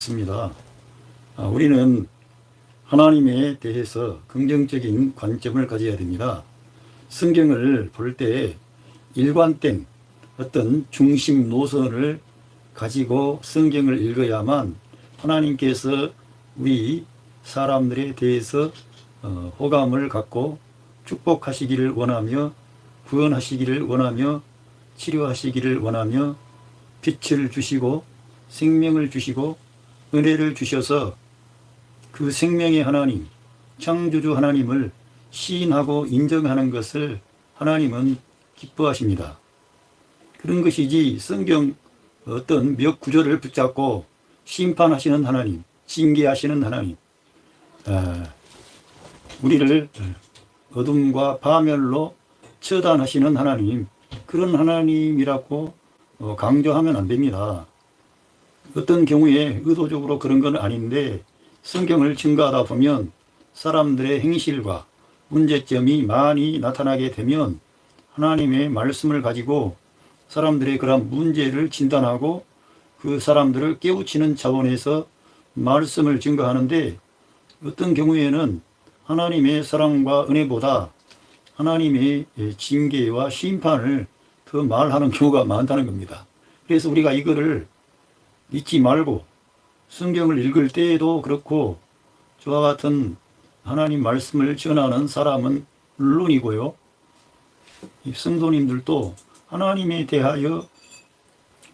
있습니다. 우리는 하나님에 대해서 긍정적인 관점을 가져야 됩니다. 성경을 볼 때 일관된 어떤 중심 노선을 가지고 성경을 읽어야만 하나님께서 우리 사람들에 대해서 호감을 갖고 축복하시기를 원하며 구원하시기를 원하며 치료하시기를 원하며 빛을 주시고 생명을 주시고 은혜를 주셔서 그 생명의 하나님, 창조주 하나님을 시인하고 인정하는 것을 하나님은 기뻐하십니다. 그런 것이지 성경 어떤 몇 구절을 붙잡고 심판하시는 하나님, 징계하시는 하나님, 우리를 어둠과 파멸로 처단하시는 하나님, 그런 하나님이라고 강조하면 안 됩니다. 어떤 경우에 의도적으로 그런 건 아닌데 성경을 증거하다 보면 사람들의 행실과 문제점이 많이 나타나게 되면 하나님의 말씀을 가지고 사람들의 그런 문제를 진단하고 그 사람들을 깨우치는 차원에서 말씀을 증거하는데 어떤 경우에는 하나님의 사랑과 은혜보다 하나님의 징계와 심판을 더 말하는 경우가 많다는 겁니다. 그래서 우리가 이거를 잊지 말고 성경을 읽을 때에도 그렇고 저와 같은 하나님 말씀을 전하는 사람은 물론이고요. 성도님들도 하나님에 대하여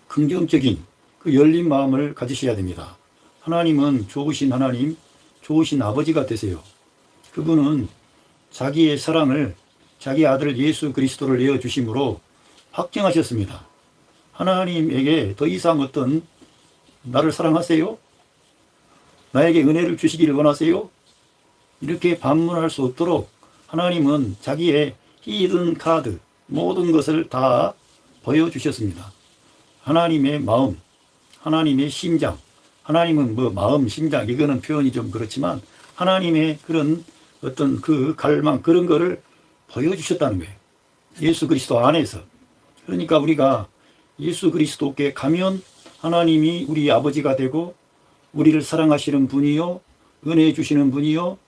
긍정적인 그 열린 마음을 가지셔야 됩니다. 하나님은 좋으신 하나님, 좋으신 아버지가 되세요. 그분은 자기의 사랑을 자기 아들 예수 그리스도를 내어주심으로 확정하셨습니다. 하나님에게 더 이상 어떤 나를 사랑하세요? 나에게 은혜를 주시기를 원하세요? 이렇게 반문할 수 없도록 하나님은 자기의 히든 카드 모든 것을 다 보여주셨습니다. 하나님의 마음, 하나님의 심장, 하나님은 마음, 심장 이거는 표현이 좀 그렇지만 하나님의 그런 어떤 그 갈망 그런 거를 보여주셨다는 거예요. 예수 그리스도 안에서. 그러니까 우리가 예수 그리스도께 가면 하나님이 우리 아버지가 되고 우리를 사랑하시는 분이요 은혜 주시는 분이요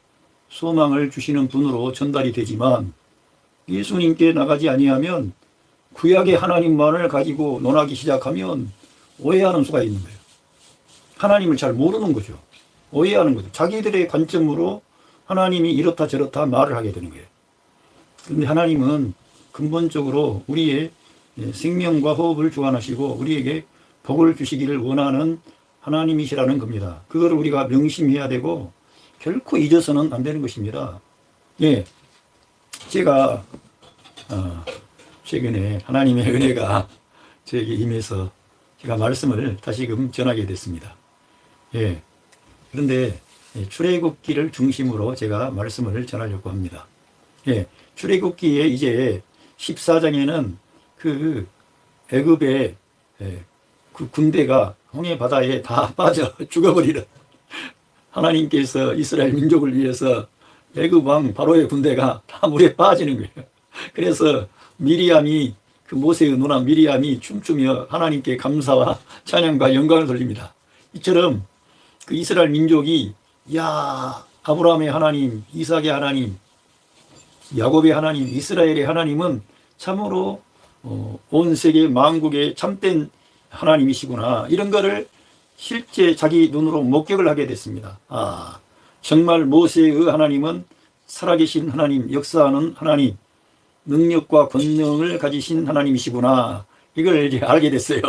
소망을 주시는 분으로 전달이 되지만 예수님께 나가지 아니하면 구약의 하나님만을 가지고 논하기 시작하면 오해하는 수가 있는 거예요. 하나님을 잘 모르는 거죠. 오해하는 거죠. 자기들의 관점으로 하나님이 이렇다 저렇다 말을 하게 되는 거예요. 그런데 하나님은 근본적으로 우리의 생명과 호흡을 주관하시고 우리에게 복을 주시기를 원하는 하나님이시라는 겁니다. 그거를 우리가 명심해야 되고 결코 잊어서는 안 되는 것입니다. 예, 제가 최근에 하나님의 은혜가 저에게 임해서 제가 말씀을 다시금 전하게 됐습니다. 예, 그런데 출애굽기를 중심으로 제가 말씀을 전하려고 합니다. 예, 출애굽기에 이제 14장에는 그 애굽의 그 군대가 홍해 바다에 다 빠져 죽어버리는 하나님께서 이스라엘 민족을 위해서 애굽 왕 바로의 군대가 다 물에 빠지는 거예요. 그래서 미리암이 그 모세의 누나 미리암이 춤추며 하나님께 감사와 찬양과 영광을 돌립니다. 이처럼 그 이스라엘 민족이 야 아브라함의 하나님, 이삭의 하나님, 야곱의 하나님, 이스라엘의 하나님은 참으로 온 세계 만국의 참된 하나님이시구나 이런 거를 실제 자기 눈으로 목격을 하게 됐습니다. 정말 모세의 하나님은 살아계신 하나님, 역사하는 하나님, 능력과 권능을 가지신 하나님이시구나 이걸 이제 알게 됐어요.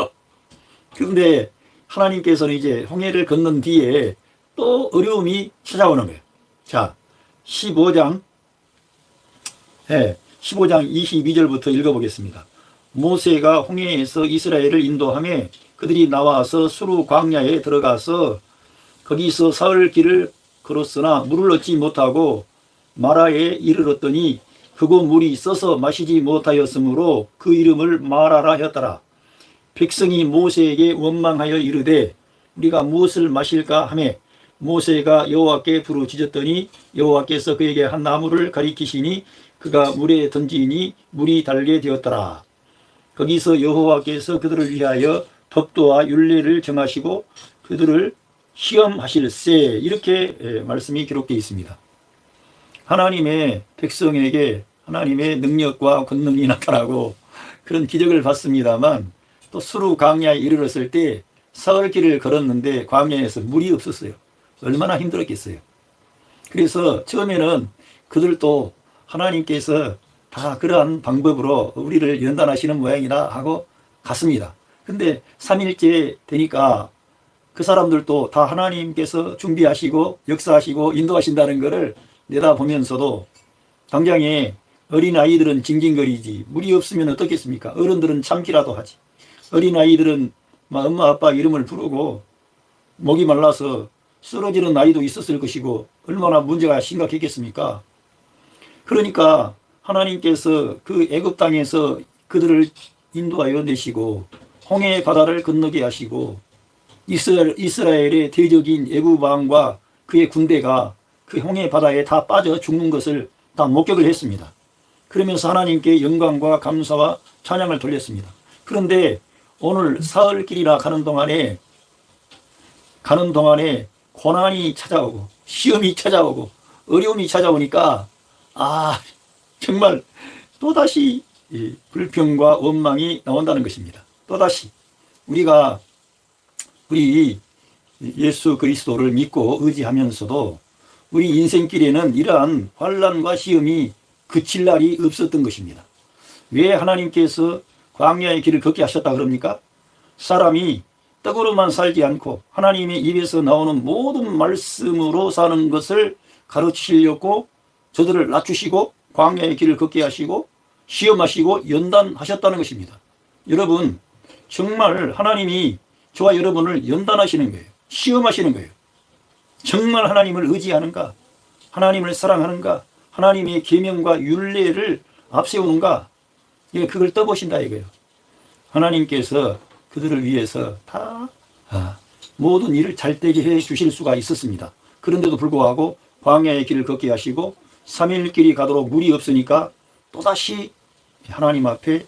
그런데 하나님께서는 이제 홍해를 건넌 뒤에 또 어려움이 찾아오는 거예요. 자, 15장 22절부터 읽어보겠습니다. 모세가 홍해에서 이스라엘을 인도하며 그들이 나와서 수르 광야에 들어가서 거기서 사흘 길을 걸었으나 물을 얻지 못하고 마라에 이르렀더니 그곳 물이 써서 마시지 못하였으므로 그 이름을 마라라 하였더라. 백성이 모세에게 원망하여 이르되 우리가 무엇을 마실까 하며 모세가 여호와께 부르짖었더니 여호와께서 그에게 한 나무를 가리키시니 그가 물에 던지니 물이 달게 되었더라. 거기서 여호와께서 그들을 위하여 법도와 율례를 정하시고 그들을 시험하실세 이렇게 말씀이 기록되어 있습니다. 하나님의 백성에게 하나님의 능력과 권능이 나타나고 그런 기적을 봤습니다만 또 수루 광야에 이르렀을 때 사흘 길을 걸었는데 광야에서 물이 없었어요. 얼마나 힘들었겠어요. 그래서 처음에는 그들도 하나님께서 다 그러한 방법으로 우리를 연단하시는 모양이다 하고 갔습니다. 근데 3일째 되니까 그 사람들도 다 하나님께서 준비하시고 역사하시고 인도하신다는 것을 내다보면서도 당장에 어린아이들은 징징거리지 물이 없으면 어떻겠습니까? 어른들은 참기라도 하지. 어린아이들은 엄마 아빠 이름을 부르고 목이 말라서 쓰러지는 아이도 있었을 것이고 얼마나 문제가 심각했겠습니까? 그러니까 하나님께서 그 애굽 땅에서 그들을 인도하여 내시고 홍해 바다를 건너게 하시고 이스라엘의 대적인 애굽 왕과 그의 군대가 그 홍해 바다에 다 빠져 죽는 것을 다 목격을 했습니다. 그러면서 하나님께 영광과 감사와 찬양을 돌렸습니다. 그런데 오늘 사흘 길이나 가는 동안에 고난이 찾아오고 시험이 찾아오고 어려움이 찾아오니까 정말 또다시 불평과 원망이 나온다는 것입니다. 또다시 우리가 우리 예수 그리스도를 믿고 의지하면서도 우리 인생길에는 이러한 환난과 시험이 그칠 날이 없었던 것입니다. 왜 하나님께서 광야의 길을 걷게 하셨다 그럽니까? 사람이 떡으로만 살지 않고 하나님의 입에서 나오는 모든 말씀으로 사는 것을 가르치시려고 저들을 낮추시고 광야의 길을 걷게 하시고 시험하시고 연단하셨다는 것입니다. 여러분, 정말 하나님이 저와 여러분을 연단하시는 거예요. 시험하시는 거예요. 정말 하나님을 의지하는가? 하나님을 사랑하는가? 하나님의 계명과 율례를 앞세우는가? 그걸 떠보신다 이거예요. 하나님께서 그들을 위해서 다 모든 일을 잘되게 해 주실 수가 있었습니다. 그런데도 불구하고 광야의 길을 걷게 하시고 3일 길이 가도록 물이 없으니까 또다시 하나님 앞에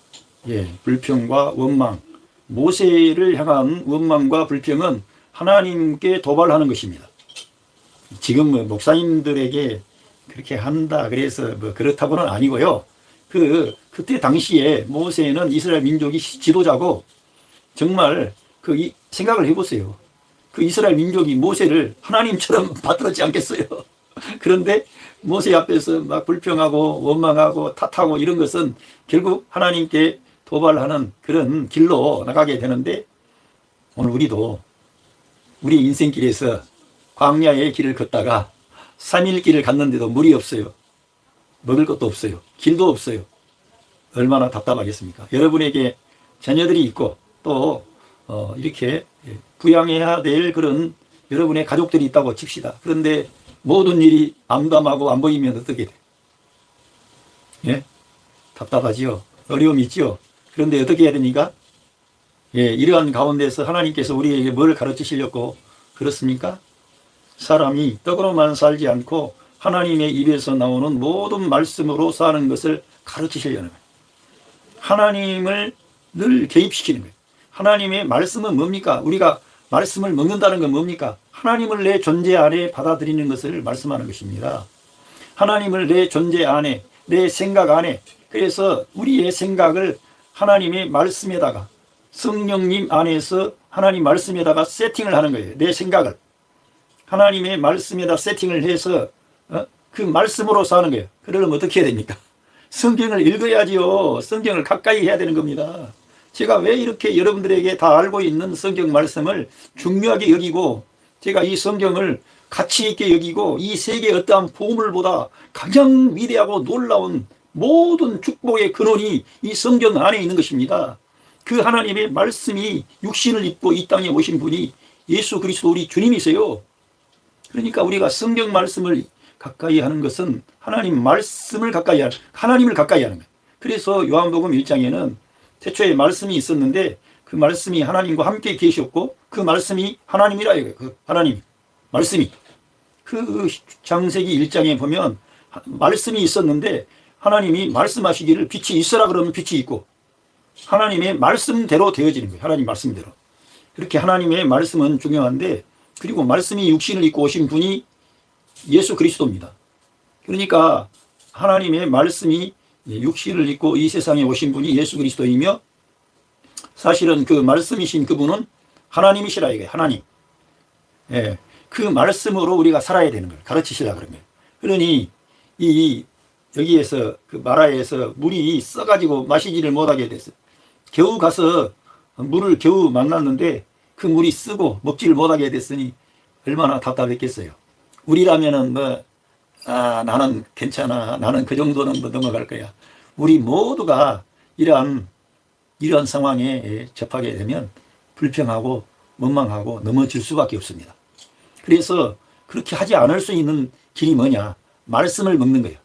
불평과 원망, 모세를 향한 원망과 불평은 하나님께 도발하는 것입니다. 지금 목사님들에게 그렇게 한다 그래서 그렇다고는 아니고요. 그때 당시에 모세는 이스라엘 민족이 지도자고 정말 생각을 해보세요. 그 이스라엘 민족이 모세를 하나님처럼 받들었지 않겠어요? 그런데 모세 앞에서 막 불평하고 원망하고 탓하고 이런 것은 결국 하나님께 도발하는 그런 길로 나가게 되는데 오늘 우리도 우리 인생길에서 광야의 길을 걷다가 3일 길을 갔는데도 물이 없어요. 먹을 것도 없어요. 길도 없어요. 얼마나 답답하겠습니까? 여러분에게 자녀들이 있고 또 이렇게 부양해야 될 그런 여러분의 가족들이 있다고 칩시다. 그런데 모든 일이 암담하고 안 보이면 어떻게 돼? 예? 답답하지요. 어려움이 있지요. 그런데 어떻게 해야 됩니까? 이러한 가운데서 하나님께서 우리에게 뭘 가르치시려고 그렇습니까? 사람이 떡으로만 살지 않고 하나님의 입에서 나오는 모든 말씀으로 사는 것을 가르치시려는 거예요. 하나님을 늘 개입시키는 거예요. 하나님의 말씀은 뭡니까? 우리가 말씀을 먹는다는 건 뭡니까? 하나님을 내 존재 안에 받아들이는 것을 말씀하는 것입니다. 하나님을 내 존재 안에, 내 생각 안에, 그래서 우리의 생각을 하나님의 말씀에다가 성령님 안에서 하나님 말씀에다가 세팅을 하는 거예요. 내 생각을 하나님의 말씀에다 세팅을 해서 그 말씀으로 사는 거예요. 그러려면 어떻게 해야 됩니까? 성경을 읽어야지요. 성경을 가까이 해야 되는 겁니다. 제가 왜 이렇게 여러분들에게 다 알고 있는 성경 말씀을 중요하게 여기고 제가 이 성경을 가치 있게 여기고 이 세계의 어떠한 보물보다 가장 위대하고 놀라운 모든 축복의 근원이 이 성경 안에 있는 것입니다. 그 하나님의 말씀이 육신을 입고 이 땅에 오신 분이 예수 그리스도 우리 주님이세요. 그러니까 우리가 성경 말씀을 가까이 하는 것은 하나님 말씀을 가까이 하는, 하나님을 가까이 하는 거예요. 그래서 요한복음 1장에는 태초에 말씀이 있었는데 그 말씀이 하나님과 함께 계셨고 그 말씀이 하나님이라 이거예요. 그 하나님 말씀이 그 창세기 1장에 보면 말씀이 있었는데 하나님이 말씀하시기를 빛이 있어라 그러면 빛이 있고 하나님의 말씀대로 되어지는 거예요. 하나님 말씀대로. 그렇게 하나님의 말씀은 중요한데 그리고 말씀이 육신을 입고 오신 분이 예수 그리스도입니다. 그러니까 하나님의 말씀이 육신을 입고 이 세상에 오신 분이 예수 그리스도이며, 사실은 그 말씀이신 그분은 하나님이시라 이거예요. 하나님. 예, 그 말씀으로 우리가 살아야 되는 걸 가르치시라 그런 거예요. 그러니 여기에서 그 마라에서 물이 써가지고 마시지를 못하게 됐어요. 겨우 가서 물을 겨우 만났는데 그 물이 쓰고 먹지를 못하게 됐으니 얼마나 답답했겠어요. 우리라면은 나는 괜찮아, 나는 그 정도는 넘어갈 거야. 우리 모두가 이런 상황에 접하게 되면 불평하고 원망하고 넘어질 수밖에 없습니다. 그래서 그렇게 하지 않을 수 있는 길이 뭐냐? 말씀을 먹는 거예요.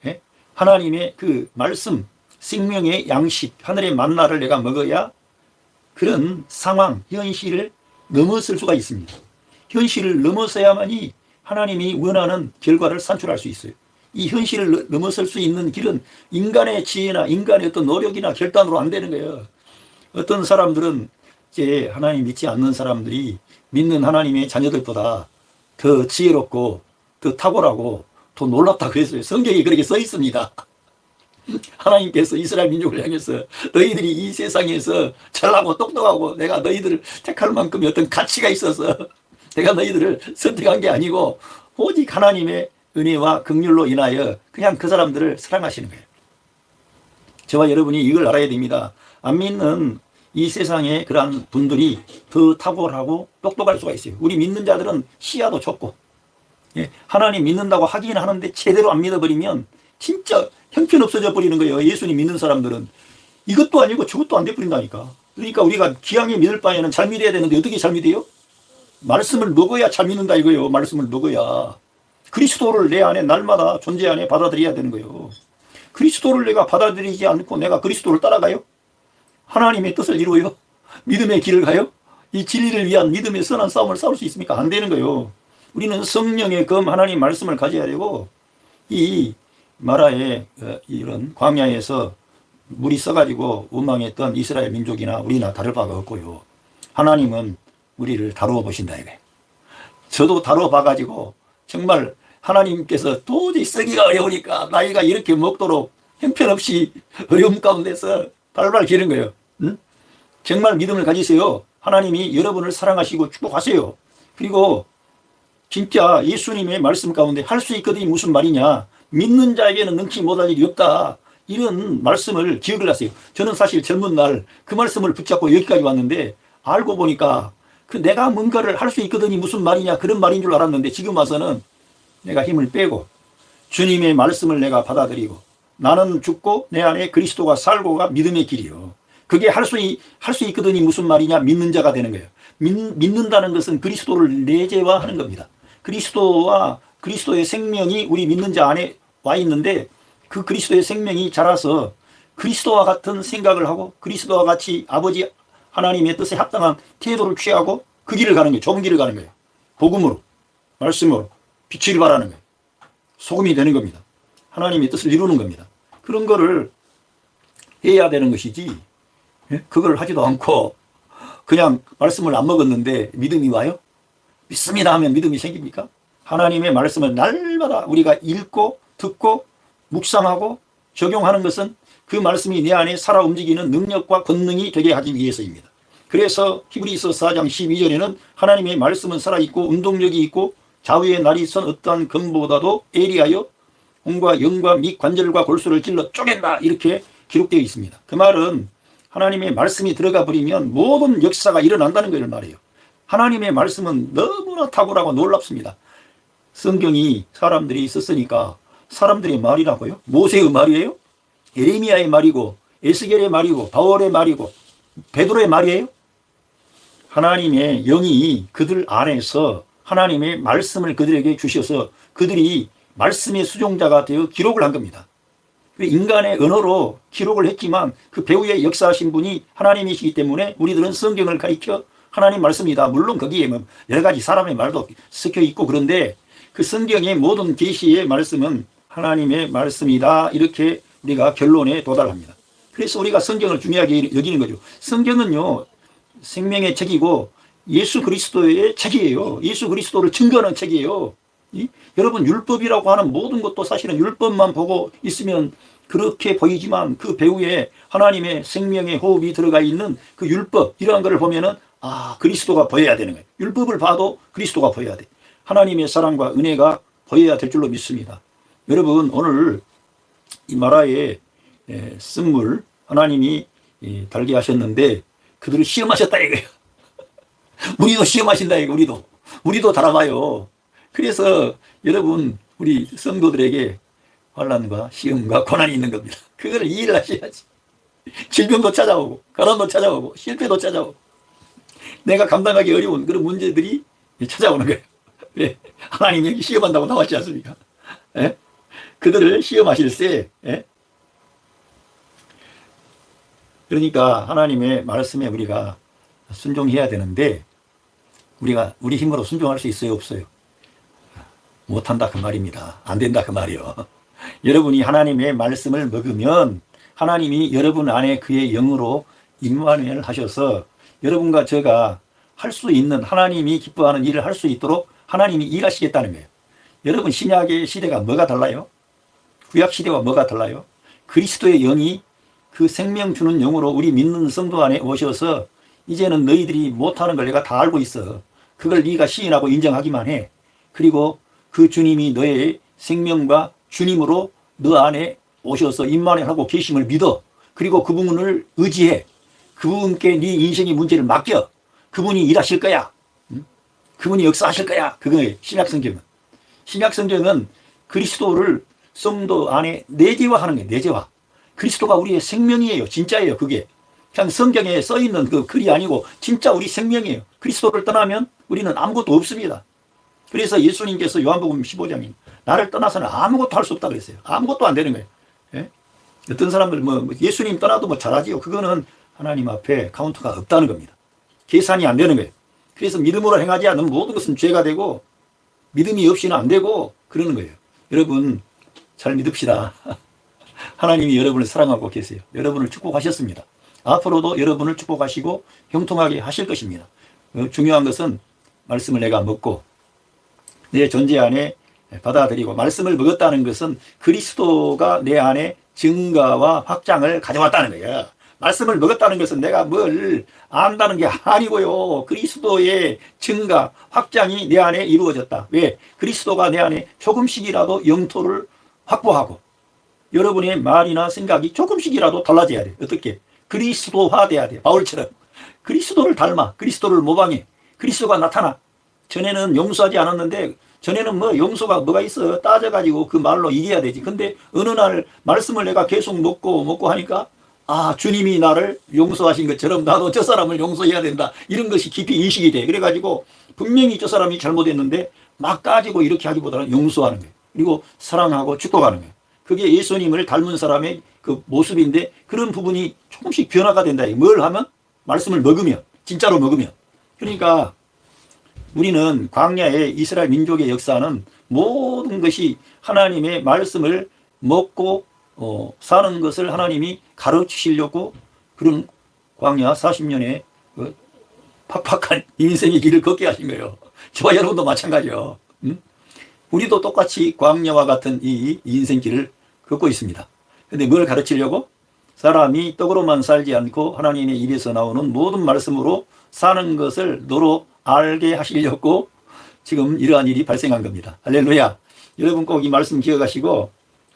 예? 하나님의 그 말씀, 생명의 양식, 하늘의 만나를 내가 먹어야 그런 상황, 현실을 넘어설 수가 있습니다. 현실을 넘어서야만이 하나님이 원하는 결과를 산출할 수 있어요. 이 현실을 넘어설 수 있는 길은 인간의 지혜나 인간의 어떤 노력이나 결단으로 안 되는 거예요. 어떤 사람들은 이제 하나님 믿지 않는 사람들이 믿는 하나님의 자녀들보다 더 지혜롭고 더 탁월하고 더 놀랍다고 했어요. 성경에 그렇게 써 있습니다. 하나님께서 이스라엘 민족을 향해서 너희들이 이 세상에서 잘나고 똑똑하고 내가 너희들을 택할 만큼의 어떤 가치가 있어서 내가 너희들을 선택한 게 아니고 오직 하나님의 은혜와 긍휼로 인하여 그냥 그 사람들을 사랑하시는 거예요. 저와 여러분이 이걸 알아야 됩니다. 안 믿는 이 세상에 그러한 분들이 더 탁월하고 똑똑할 수가 있어요. 우리 믿는 자들은 시야도 좁고, 하나님 믿는다고 하긴 하는데 제대로 안 믿어버리면 진짜 형편없어져 버리는 거예요. 예수님 믿는 사람들은 이것도 아니고 저것도 안 돼버린다니까. 그러니까 우리가 기왕에 믿을 바에는 잘 믿어야 되는데 어떻게 잘 믿어요? 말씀을 먹어야 잘 믿는다 이거예요. 말씀을 먹어야. 그리스도를 내 안에 날마다 존재 안에 받아들여야 되는 거예요. 그리스도를 내가 받아들이지 않고 내가 그리스도를 따라가요? 하나님의 뜻을 이루어요? 믿음의 길을 가요? 이 진리를 위한 믿음의 선한 싸움을 싸울 수 있습니까? 안 되는 거예요. 우리는 성령의 검 하나님 말씀을 가져야 되고, 이 마라의 이런 광야에서 물이 써가지고 원망했던 이스라엘 민족이나 우리나 다를 바가 없고요. 하나님은 우리를 다루어 보신다 이거예요. 저도 다루어 봐가지고 정말 하나님께서 도저히 쓰기가 어려우니까 나이가 이렇게 먹도록 형편없이 어려움 가운데서 발발 기는 거예요. 응? 정말 믿음을 가지세요. 하나님이 여러분을 사랑하시고 축복하세요. 그리고 진짜 예수님의 말씀 가운데 할 수 있거든이 무슨 말이냐? 믿는 자에게는 능치 못할 일이 없다. 이런 말씀을 기억을 하세요. 저는 사실 젊은 날 그 말씀을 붙잡고 여기까지 왔는데 알고 보니까 그 내가 뭔가를 할 수 있거든이 무슨 말이냐 그런 말인 줄 알았는데 지금 와서는 내가 힘을 빼고 주님의 말씀을 내가 받아들이고 나는 죽고 내 안에 그리스도가 살고가 믿음의 길이요. 그게 할 수 있거든이 무슨 말이냐? 믿는 자가 되는 거예요. 믿는다는 것은 그리스도를 내재화하는 겁니다. 그리스도와 그리스도의 생명이 우리 믿는 자 안에 와 있는데 그 그리스도의 생명이 자라서 그리스도와 같은 생각을 하고 그리스도와 같이 아버지 하나님의 뜻에 합당한 태도를 취하고 그 길을 가는 거예요. 좁은 길을 가는 거예요. 복음으로, 말씀으로 빛을 발하는 거예요. 소금이 되는 겁니다. 하나님의 뜻을 이루는 겁니다. 그런 거를 해야 되는 것이지, 그걸 하지도 않고 그냥 말씀을 안 먹었는데 믿음이 와요? 믿습니다 하면 믿음이 생깁니까? 하나님의 말씀을 날마다 우리가 읽고 듣고 묵상하고 적용하는 것은 그 말씀이 내 안에 살아 움직이는 능력과 권능이 되게 하기 위해서입니다. 그래서 히브리서 4장 12절에는 하나님의 말씀은 살아있고 운동력이 있고 좌우의 날이 선 어떠한 검보다도 예리하여 혼과 영과 및 관절과 골수를 찔러 쪼갠다 이렇게 기록되어 있습니다. 그 말은 하나님의 말씀이 들어가 버리면 모든 역사가 일어난다는 것을 말해요. 하나님의 말씀은 너무나 탁월하고 놀랍습니다. 성경이 사람들이 썼으니까 사람들의 말이라고요? 모세의 말이에요? 예레미야의 말이고 에스겔의 말이고 바울의 말이고 베드로의 말이에요? 하나님의 영이 그들 안에서 하나님의 말씀을 그들에게 주셔서 그들이 말씀의 수종자가 되어 기록을 한 겁니다. 인간의 언어로 기록을 했지만 그 배후에 역사하신 분이 하나님이시기 때문에 우리들은 성경을 가리켜 하나님 말씀이다. 물론 거기에 뭐 여러 가지 사람의 말도 섞여 있고 그런데 그 성경의 모든 계시의 말씀은 하나님의 말씀이다. 이렇게 우리가 결론에 도달합니다. 그래서 우리가 성경을 중요하게 여기는 거죠. 성경은요 생명의 책이고 예수 그리스도의 책이에요. 예수 그리스도를 증거하는 책이에요. 여러분, 율법이라고 하는 모든 것도 사실은 율법만 보고 있으면 그렇게 보이지만 그 배후에 하나님의 생명의 호흡이 들어가 있는 그 율법, 이러한 것을 보면은 그리스도가 보여야 되는 거예요. 율법을 봐도 그리스도가 보여야 돼. 하나님의 사랑과 은혜가 보여야 될 줄로 믿습니다. 여러분, 오늘 이 마라의 쓴물 하나님이 달게 하셨는데 그들을 시험하셨다 이거예요. 우리도 시험하신다 이거. 우리도 달아봐요. 그래서 여러분, 우리 성도들에게 환난과 시험과 고난이 있는 겁니다. 그거를 이해를 하셔야지. 질병도 찾아오고 가난도 찾아오고 실패도 찾아오고 내가 감당하기 어려운 그런 문제들이 찾아오는 거예요. 왜? 하나님이 여기 시험한다고 나왔지 않습니까? 예? 그들을 시험하실세. 예? 그러니까 하나님의 말씀에 우리가 순종해야 되는데 우리 힘으로 순종할 수 있어요, 없어요? 못한다 그 말입니다. 안 된다 그 말이요. 여러분이 하나님의 말씀을 먹으면 하나님이 여러분 안에 그의 영으로 임마누엘 하셔서 여러분과 제가 할 수 있는, 하나님이 기뻐하는 일을 할 수 있도록 하나님이 일하시겠다는 거예요. 여러분, 신약의 시대가 뭐가 달라요? 구약 시대와 뭐가 달라요? 그리스도의 영이 그 생명 주는 영으로 우리 믿는 성도 안에 오셔서 이제는 너희들이 못하는 걸 내가 다 알고 있어. 그걸 네가 시인하고 인정하기만 해. 그리고 그 주님이 너의 생명과 주님으로 너 안에 오셔서 임마누엘하고 계심을 믿어. 그리고 그분을 의지해. 그분께 네 인생의 문제를 맡겨. 그분이 일하실 거야. 그분이 역사하실 거야. 그거예요. 신약성경은. 신약성경은 그리스도를 성도 안에 내재화하는 거예요. 내재화. 그리스도가 우리의 생명이에요. 진짜예요. 그게. 그냥 성경에 써있는 그 글이 아니고 진짜 우리 생명이에요. 그리스도를 떠나면 우리는 아무것도 없습니다. 그래서 예수님께서 요한복음 15장에 나를 떠나서는 아무것도 할 수 없다 그랬어요. 아무것도 안 되는 거예요. 예? 어떤 사람들 예수님 떠나도 잘하지요. 그거는 하나님 앞에 카운트가 없다는 겁니다. 계산이 안 되는 거예요. 그래서 믿음으로 행하지 않는 모든 것은 죄가 되고 믿음이 없이는 안 되고 그러는 거예요. 여러분, 잘 믿읍시다. 하나님이 여러분을 사랑하고 계세요. 여러분을 축복하셨습니다. 앞으로도 여러분을 축복하시고 형통하게 하실 것입니다. 중요한 것은 말씀을 내가 먹고 내 존재 안에 받아들이고, 말씀을 먹었다는 것은 그리스도가 내 안에 증가와 확장을 가져왔다는 거예요. 말씀을 먹었다는 것은 내가 뭘 안다는 게 아니고요. 그리스도의 증가, 확장이 내 안에 이루어졌다. 왜? 그리스도가 내 안에 조금씩이라도 영토를 확보하고 여러분의 말이나 생각이 조금씩이라도 달라져야 돼. 어떻게? 그리스도화 돼야 돼. 바울처럼. 그리스도를 닮아. 그리스도를 모방해. 그리스도가 나타나. 전에는 용서하지 않았는데 전에는 용서가 뭐가 있어. 따져가지고 그 말로 이겨야 되지. 근데 어느 날 말씀을 내가 계속 먹고 하니까 주님이 나를 용서하신 것처럼 나도 저 사람을 용서해야 된다. 이런 것이 깊이 인식이 돼. 그래가지고 분명히 저 사람이 잘못했는데 막 따지고 이렇게 하기보다는 용서하는 거예요. 그리고 사랑하고 축복하는 거예요. 그게 예수님을 닮은 사람의 그 모습인데 그런 부분이 조금씩 변화가 된다. 뭘 하면? 말씀을 먹으면. 진짜로 먹으면. 그러니까 우리는 광야의 이스라엘 민족의 역사는 모든 것이 하나님의 말씀을 먹고 사는 것을 하나님이 가르치시려고 그런 광야 40년의 팍팍한 인생의 길을 걷게 하신 거예요. 저와 여러분도 마찬가지요. 우리도 똑같이 광야와 같은 이 인생길을 걷고 있습니다. 근데 뭘 가르치려고? 사람이 떡으로만 살지 않고 하나님의 입에서 나오는 모든 말씀으로 사는 것을 너로 알게 하시려고 지금 이러한 일이 발생한 겁니다. 할렐루야. 여러분 꼭 이 말씀 기억하시고,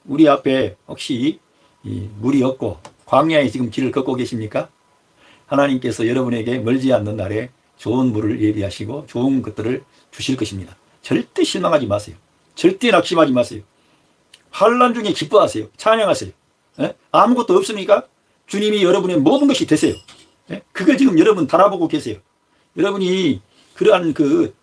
우리 앞에 혹시 물이 없고 광야에 지금 길을 걷고 계십니까? 하나님께서 여러분에게 멀지 않는 날에 좋은 물을 예비하시고 좋은 것들을 주실 것입니다. 절대 실망하지 마세요. 절대 낙심하지 마세요. 환난 중에 기뻐하세요. 찬양하세요. 예? 아무것도 없으니까 주님이 여러분의 모든 것이 되세요. 예? 그걸 지금 여러분 바라보고 계세요. 여러분이 그러한 그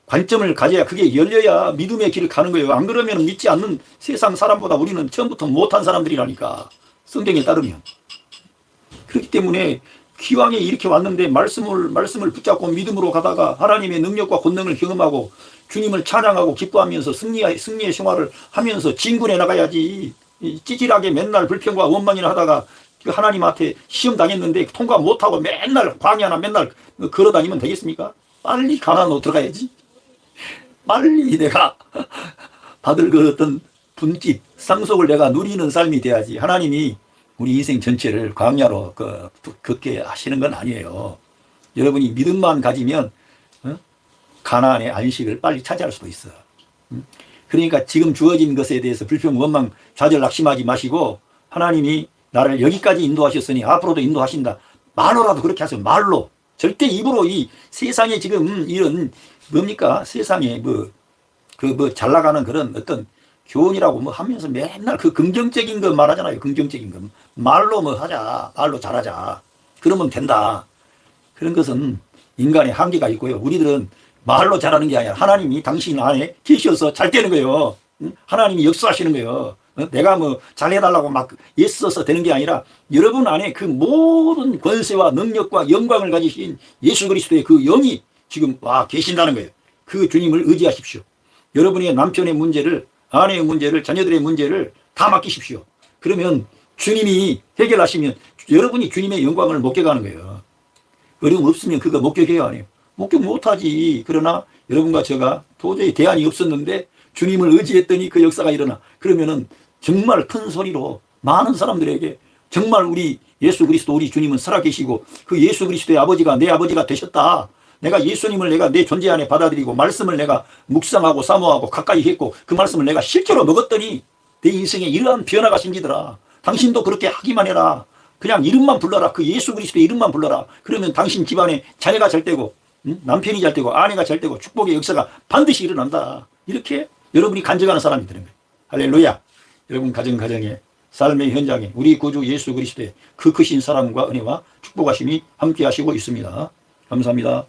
관점을 가져야, 그게 열려야 믿음의 길을 가는 거예요. 안 그러면 믿지 않는 세상 사람보다 우리는 처음부터 못한 사람들이라니까. 성경에 따르면. 그렇기 때문에 기왕에 이렇게 왔는데 말씀을 붙잡고 믿음으로 가다가 하나님의 능력과 권능을 경험하고 주님을 찬양하고 기뻐하면서 승리의 생활을 하면서 진군해 나가야지. 찌질하게 맨날 불평과 원망이나 하다가 하나님한테 시험 당했는데 통과 못하고 맨날 광야나 맨날 걸어다니면 되겠습니까? 빨리 가나안으로 들어가야지. 빨리 내가 받을 그 어떤 분깃, 상속을 내가 누리는 삶이 돼야지. 하나님이 우리 인생 전체를 광야로 걷게 하시는 건 아니에요. 여러분이 믿음만 가지면 가나안의 안식을 빨리 차지할 수도 있어. 그러니까 지금 주어진 것에 대해서 불평, 원망, 좌절, 낙심하지 마시고 하나님이 나를 여기까지 인도하셨으니 앞으로도 인도하신다. 말로라도 그렇게 하세요. 말로. 절대 입으로 이 세상에 지금 이런 뭡니까? 세상에 잘 나가는 그런 어떤 교훈이라고 뭐 하면서 맨날 그 긍정적인 거 말하잖아요. 긍정적인 거. 말로 뭐 하자. 말로 잘하자. 그러면 된다. 그런 것은 인간의 한계가 있고요. 우리들은 말로 잘하는 게 아니라 하나님이 당신 안에 계셔서 잘 되는 거예요. 하나님이 역사하시는 거예요. 내가 뭐 잘해달라고 막 애써서 되는 게 아니라 여러분 안에 그 모든 권세와 능력과 영광을 가지신 예수 그리스도의 그 영이 지금 와 계신다는 거예요. 그 주님을 의지하십시오. 여러분의 남편의 문제를, 아내의 문제를, 자녀들의 문제를 다 맡기십시오. 그러면 주님이 해결하시면 여러분이 주님의 영광을 목격하는 거예요. 어려움 없으면 그거 목격해요, 안 해요? 목격 못하지. 그러나 여러분과 제가 도저히 대안이 없었는데 주님을 의지했더니 그 역사가 일어나. 그러면은 정말 큰 소리로 많은 사람들에게 정말 우리 예수 그리스도 우리 주님은 살아계시고 그 예수 그리스도의 아버지가 내 아버지가 되셨다. 내가 예수님을 내가 내 존재 안에 받아들이고 말씀을 내가 묵상하고 사모하고 가까이 했고 그 말씀을 내가 실제로 먹었더니 내 인생에 이러한 변화가 생기더라. 당신도 그렇게 하기만 해라. 그냥 이름만 불러라. 그 예수 그리스도의 이름만 불러라. 그러면 당신 집안에 자녀가 잘 되고 남편이 잘 되고 아내가 잘 되고 축복의 역사가 반드시 일어난다. 이렇게 여러분이 간증하는 사람이 되는 거예요. 할렐루야. 여러분 가정에 삶의 현장에 우리 구주 예수 그리스도의 그 크신 사랑과 은혜와 축복하심이 함께 하시고 있습니다. 감사합니다.